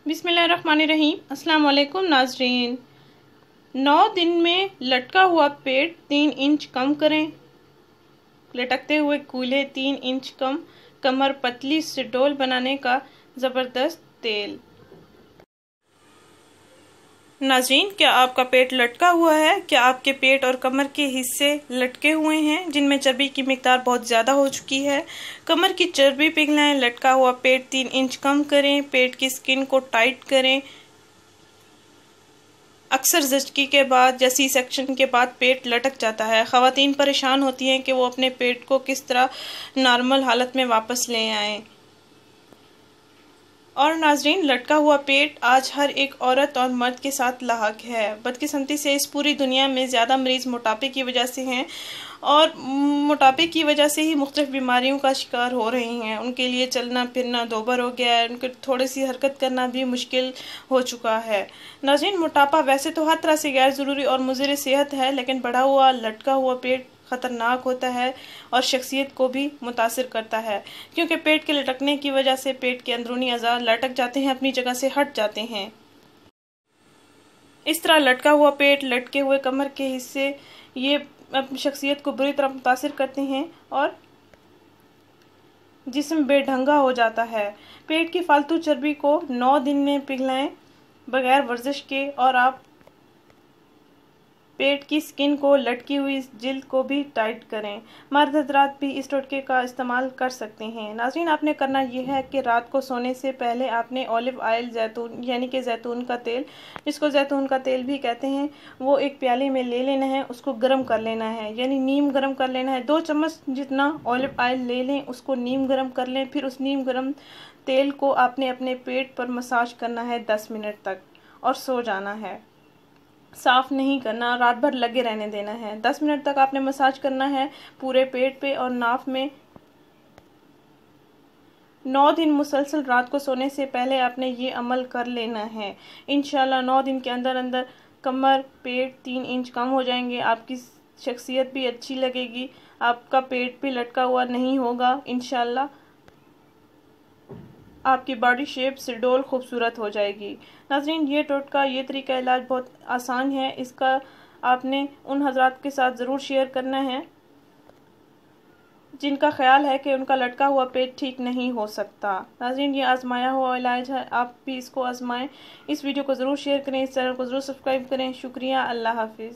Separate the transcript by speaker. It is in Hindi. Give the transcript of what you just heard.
Speaker 1: बिस्मिल्लाहिर्रहमानिर्रहीम। अस्सलाम वालेकुम नाजरीन। 9 दिन में लटका हुआ पेट 3 इंच कम करें। लटकते हुए कूल्हे 3 इंच कम, कमर पतली स्टोल बनाने का ज़बरदस्त तेल। नाज़रीन, क्या आपका पेट लटका हुआ है? क्या आपके पेट और कमर के हिस्से लटके हुए हैं जिनमें चर्बी की मिकदार बहुत ज़्यादा हो चुकी है? कमर की चर्बी पिघलाएं, लटका हुआ पेट 3 इंच कम करें, पेट की स्किन को टाइट करें। अक्सर ज़चगी के बाद या सी सेक्शन के बाद पेट लटक जाता है। ख़वातीन परेशान होती हैं कि वो अपने पेट को किस तरह नॉर्मल हालत में वापस ले आएं। और नाजरीन, लटका हुआ पेट आज हर एक औरत और मर्द के साथ लाहक है। बदकिस्मती से इस पूरी दुनिया में ज़्यादा मरीज़ मोटापे की वजह से हैं और मोटापे की वजह से ही मुख्तलिफ बीमारियों का शिकार हो रही हैं। उनके लिए चलना फिरना दोबर हो गया है, उनके थोड़ी सी हरकत करना भी मुश्किल हो चुका है। नाज़रीन, मोटापा वैसे तो हर तरह से गैर ज़रूरी और मुज़र सेहत है, लेकिन बढ़ा हुआ लटका हुआ पेट ख़तरनाक होता है और शख्सियत को भी मुतासिर करता है, क्योंकि पेट के लटकने की वजह से पेट के अंदरूनी अज़ा लटक जाते हैं, अपनी जगह से हट जाते हैं। इस तरह लटका हुआ पेट, लटके हुए कमर के हिस्से ये अपनी शख्सियत को बुरी तरह मुतासिर करते हैं और जिस्म बेढंगा हो जाता है। पेट की फालतू चर्बी को 9 दिन में पिघलाएं बगैर वर्जिश के, और आप पेट की स्किन को, लटकी हुई जिल्द को भी टाइट करें। मर्द हज़रात भी इस टोटके का इस्तेमाल कर सकते हैं। नाज़रीन, आपने करना यह है कि रात को सोने से पहले आपने ऑलिव ऑयल, जैतून यानी कि जैतून का तेल, जिसको जैतून का तेल भी कहते हैं, वो एक प्याले में ले लेना है। उसको गर्म कर लेना है, यानी नीम गर्म कर लेना है। 2 चम्मच जितना ऑलिव ऑयल ले लें, उसको नीम गर्म कर लें। फिर उस नीम गर्म तेल को आपने अपने पेट पर मसाज करना है 10 मिनट तक और सो जाना है। साफ नहीं करना, रात भर लगे रहने देना है। 10 मिनट तक आपने मसाज करना है पूरे पेट पे और नाफ में। 9 दिन मुसलसल रात को सोने से पहले आपने ये अमल कर लेना है। इंशाल्लाह 9 दिन के अंदर अंदर कमर पेट 3 इंच कम हो जाएंगे। आपकी शख्सियत भी अच्छी लगेगी, आपका पेट भी लटका हुआ नहीं होगा। इंशाल्लाह आपकी बॉडी शेप सुडौल खूबसूरत हो जाएगी। नाज़रीन, ये टोटका, ये तरीका इलाज बहुत आसान है। इसका आपने उन हजरात के साथ ज़रूर शेयर करना है जिनका ख्याल है कि उनका लटका हुआ पेट ठीक नहीं हो सकता। नाज़रीन, ये आजमाया हुआ इलाज है, आप भी इसको आजमाएं। इस वीडियो को ज़रूर शेयर करें, इस चैनल को ज़रूर सब्सक्राइब करें। शुक्रिया, अल्लाह हाफिज़।